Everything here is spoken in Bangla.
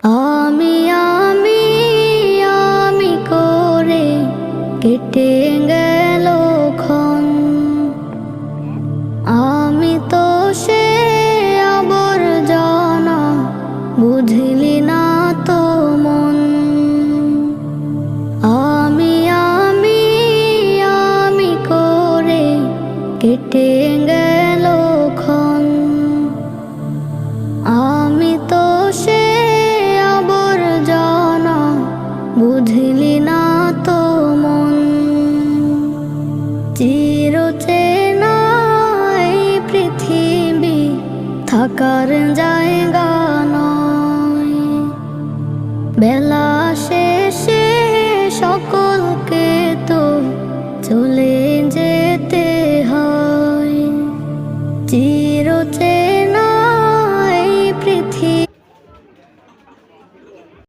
আমি আমি আমি করে কেটে গেল ক্ষণ, আমি তো সে আবর্জনা, বুঝলি না তো মন। আমি আমি আমি করে কেটে গেল ক্ষণ, আমি তো সে আবর্জনা, বুঝলি না তো মন। চিরচেনা এই পৃথিবী থাকার